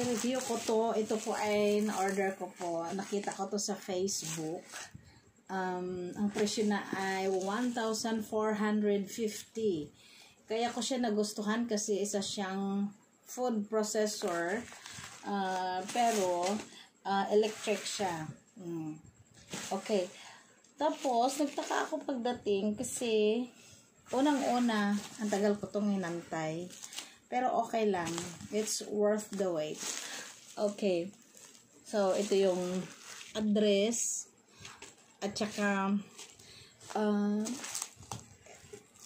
i-review ko to. Ito po ay na-order ko po. Nakita ko to sa Facebook. Ang presyo na ay 1,450. Kaya ko siya nagustuhan kasi isa siyang food processor. Pero electric siya. Okay. Tapos, nagtaka ako pagdating kasi unang-una, ang tagal ko itong hinantay. Pero okay lang. It's worth the wait. Okay. So, ito yung address. At saka,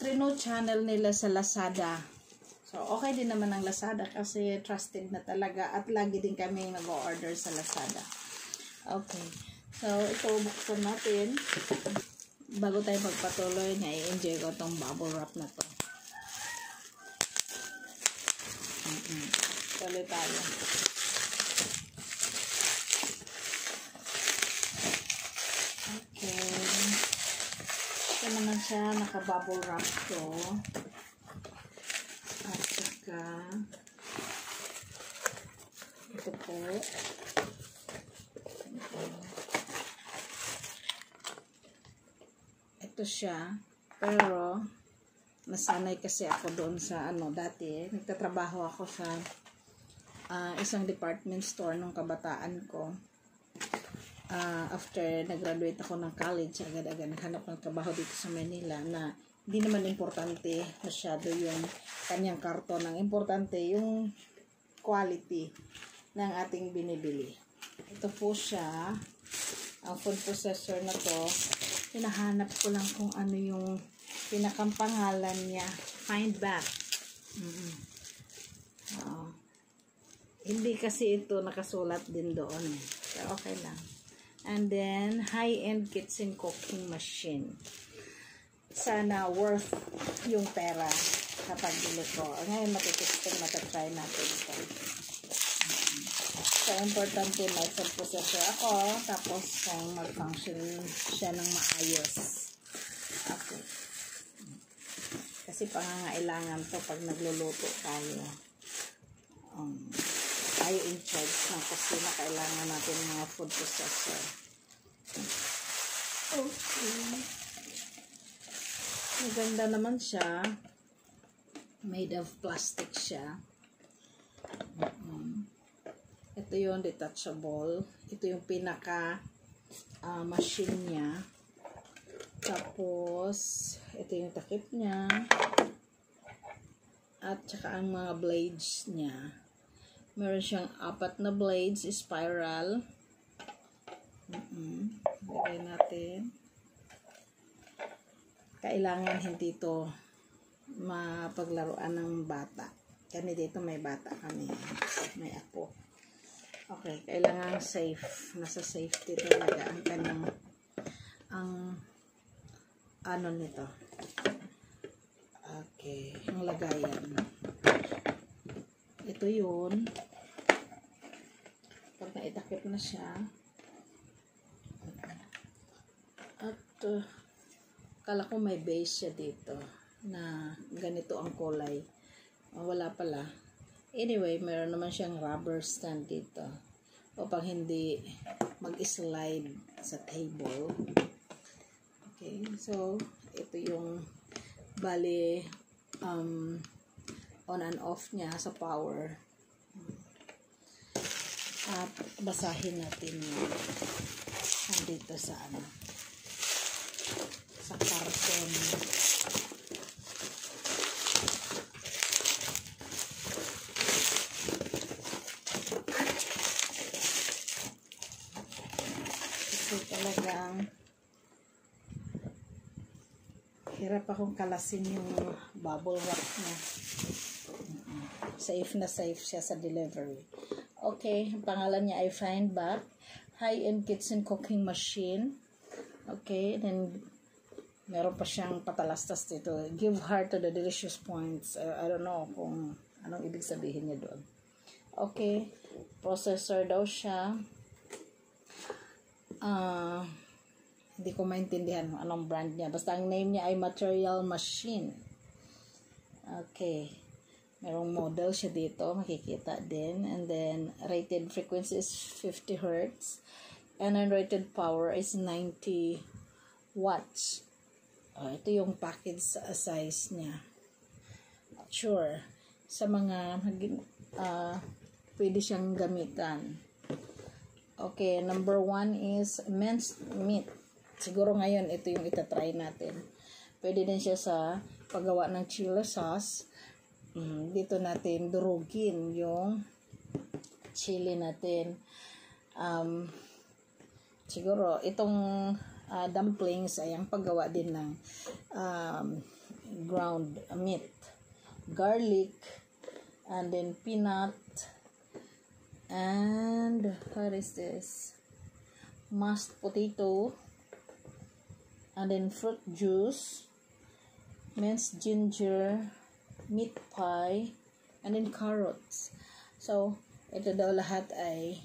Trino channel nila sa Lazada. So, okay din naman ang Lazada kasi trusted na talaga. At lagi din kami nag-order sa Lazada. Okay. So, ito, buksan natin. Bago tayo magpatuloy, na-enjoy ko itong bubble wrap na to. Tuloy tayo. Okay. Ito naman siya, naka-bubble wrap to. At saka, ito po. Ito siya, pero nasanay kasi ako doon sa dati, nagtatrabaho ako sa isang department store nung kabataan ko. After nag-graduate ako ng college, agad-agad naghanap ng trabaho dito sa Manila na hindi naman importante masyado yung kanyang karton. Ang importante yung quality ng ating binibili. Ito po siya, ang food processor na to. Hinahanap ko lang kung ano yung pinakang pangalan niya. Find back. Hindi kasi ito nakasulat din doon. So, okay lang. And then, high-end kitchen cooking machine. Sana worth yung pera kapag bili ko. Ngayon, matitesting, matatry natin ito. So, importante may food processor ako. Tapos, kung mag-function siya ng maayos. Okay. Kasi pangangailangan to pag nagluluto tayo. Tayo in charge ng kusina, kailangan natin mga food processor. Okay. Maganda naman siya. Made of plastic siya. Ito yung detachable. Ito yung pinaka machine niya. Tapos, ito yung takip niya. At saka ang mga blades niya. Meron siyang 4 na blades, spiral. Lagay natin. Kailangan hindi ito mapaglaruan ng bata. Kami dito may bata kami. May apo. Okay, kailangan safe. Nasa safety talaga ang kanyang nito. Okay, ang lagayan. Ito yun. Pag naitakip na siya. At kala ko may base siya dito na ganito ang kulay. Wala pala. Anyway, meron naman siyang rubber stand dito upang hindi mag-slide sa table. Okay, so ito yung bali on and off niya sa power. At basahin natin yun dito sa sa karton. Ito talagang hirap akong kalasin yung bubble wrap niya. Safe na safe siya sa delivery. Okay, ang pangalan niya ay Find Back. High-end kitchen cooking machine. Okay, then meron pa siyang patalastas dito. Give heart to the delicious points. I don't know kung anong ibig sabihin niya doon. Okay, processor daw siya. Hindi ko maintindihan anong brand niya. Basta ang name niya ay Material Machine. Okay. Merong model siya dito, makikita din. And then, rated frequency is 50 Hz. And then, rated power is 90 watts. Ito yung package size niya. Sure. Sa mga pwede siyang gamitan. Okay, number 1 is minced meat. Siguro ngayon, ito yung itatry natin. Pwede din siya sa paggawa ng chili sauce. Dito natin durugin yung chili natin. Siguro itong dumplings ay ang paggawa din ng ground meat, garlic, and then peanut, and what is this, mashed potato, and then fruit juice, minced ginger, meat pie, and then carrots. So, ito daw lahat ay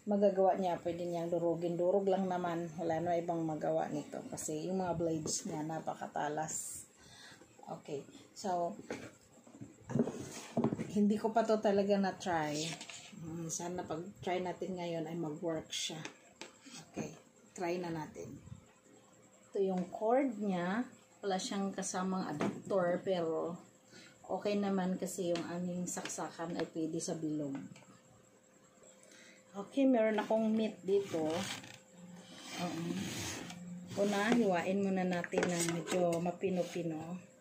magagawa niya. Pwede niyang durugin. Durog lang naman. Wala na ibang magawa nito. Kasi yung mga blades niya napakatalas. Okay. So, hindi ko pa to talaga na-try. Sana pag-try natin ngayon ay mag-work siya. Okay. Try na natin. Ito yung cord niya. Wala siyang kasamang adapter pero okay naman kasi yung aming saksakan ay pwede sa bilog. Okay, meron akong meat dito. Una, hiwain muna natin ng medyo mapino-pino.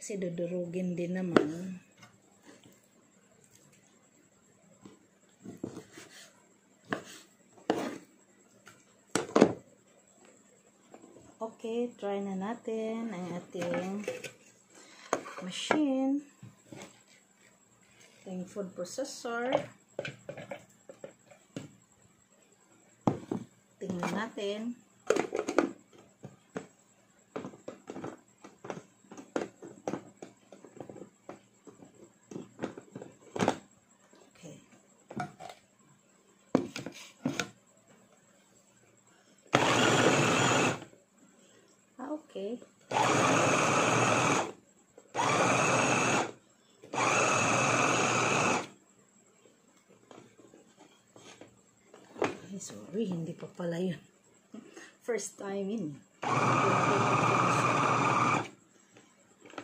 Kasi dudurugin din naman. Okay, try na natin ang ating machine. Ating food processor. Tingnan natin. Okay. Ay, sorry, hindi pa pala yun. First time in.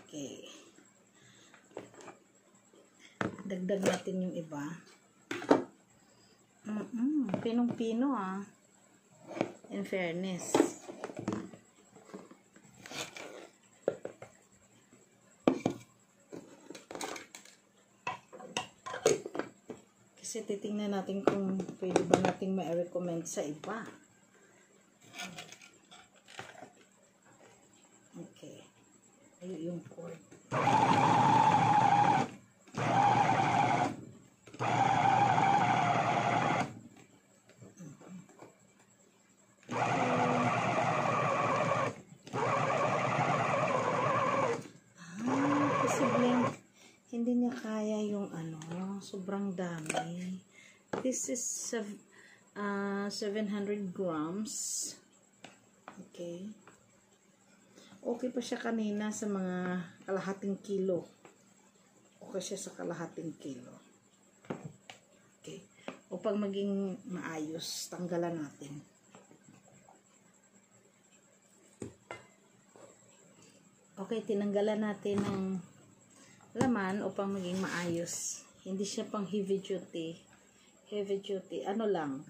Okay. Dagdag natin yung iba. Pinong-pino in fairness. Kasi titingnan natin kung pwede ba nating ma-recommend sa iba. Okay. Ayun yung cord. Posibleng hindi niya kaya yung sobrang dami. This is 700 grams. Okay. Okay pa siya kanina sa mga kalahating kilo. Okay siya sa kalahating kilo. Okay. Upang maging maayos, tanggalan natin. Okay, tinanggalan natin ng laman upang maging maayos. Hindi siya pang heavy duty. Heavy duty. Ano lang,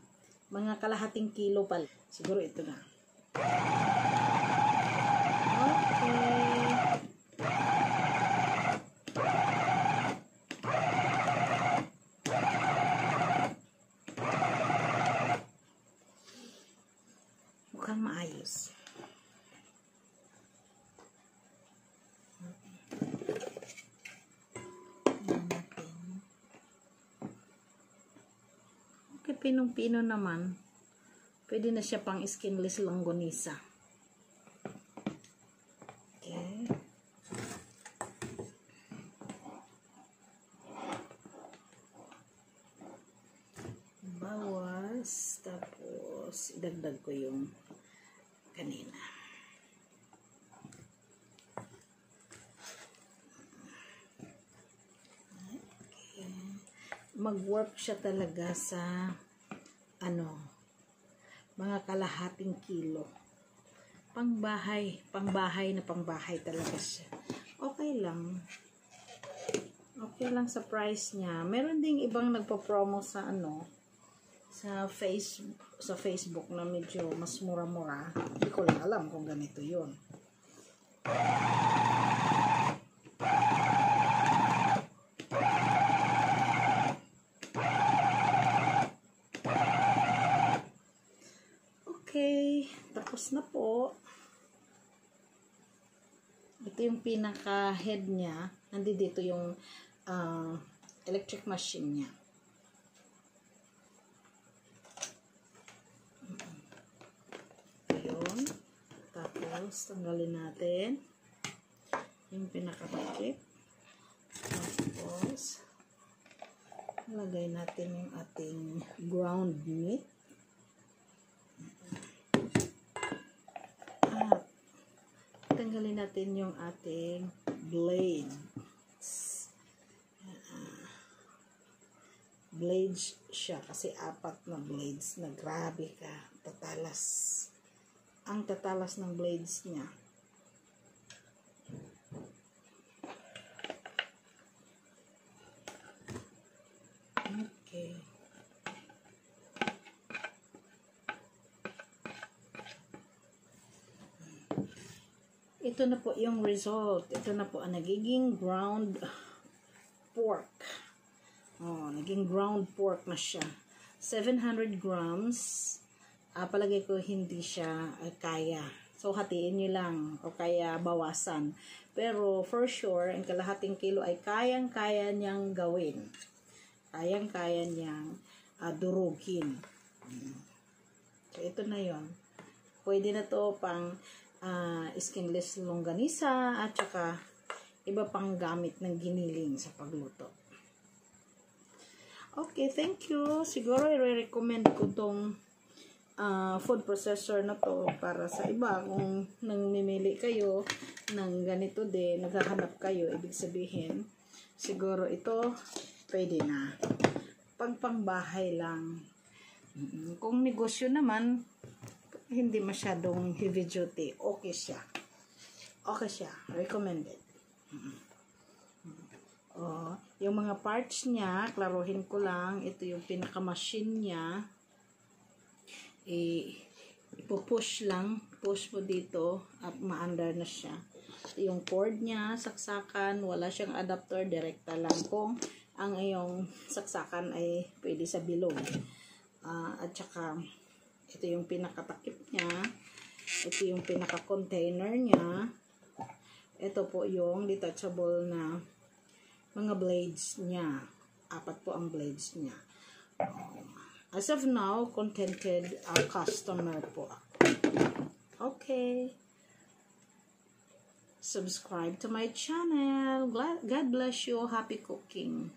mga kalahating kilo pala. Siguro ito na. Okay. Mukhang maayos. Pinong-pino naman. Pwede na siya pang skinless longganisa. Okay. Bawas. Tapos, idagdag ko yung kanina. Okay. Mag-work siya talaga sa mga kalahating kilo. Pangbahay na pangbahay talaga siya. Okay lang. Okay lang sa price niya. Meron ding ibang nagpo-promo sa sa Facebook na medyo mas mura-mura. Hindi ko lang alam kung ganito 'yun. Okay, tapos na po. Ito yung pinaka-head niya. Nandito yung electric machine niya. Ayun. Tapos, tanggalin natin yung pinaka-takip. Tapos, lagay natin yung ating ground meat. Tanggalin natin yung ating blades. Blades siya kasi 4 na blades na grabe ka. Tatalas. Ang tatalas ng blades niya. Okay. Ito na po yung result. Ito na po ang nagiging ground pork. Oh, naging ground pork na siya. 700 grams. Palagay ko hindi siya kaya. So, hatiin nyo lang o kaya bawasan. Pero, for sure, ang kalahating kilo ay kayang-kaya niyang gawin. Kayang-kaya niyang durugin. So, ito na yon. Pwede na to pang skinless longganisa at saka iba pang gamit ng giniling sa pagluto. Okay, thank you. Siguro i-recommend ko tong food processor na to para sa iba kung namimili kayo ng ganito din, naghahanap kayo, ibig sabihin siguro ito pwede na. Pangbahay lang. Kung negosyo naman, hindi masyadong heavy duty. Okay siya. Okay siya. Recommended. Yung mga parts niya, klaruhin ko lang, ito yung pinaka-machine niya. Ipupush lang. Push mo dito at ma-under na siya. Yung cord niya, saksakan, wala siyang adapter, direkta lang. Kung ang iyong saksakan ay pwede sa bilog. At saka, ito yung pinakatakip niya. Ito yung pinaka-container niya. Ito po yung detachable na mga blades niya. 4 po ang blades niya. As of now, contented customer po ako. Okay. Subscribe to my channel. God bless you. Happy cooking.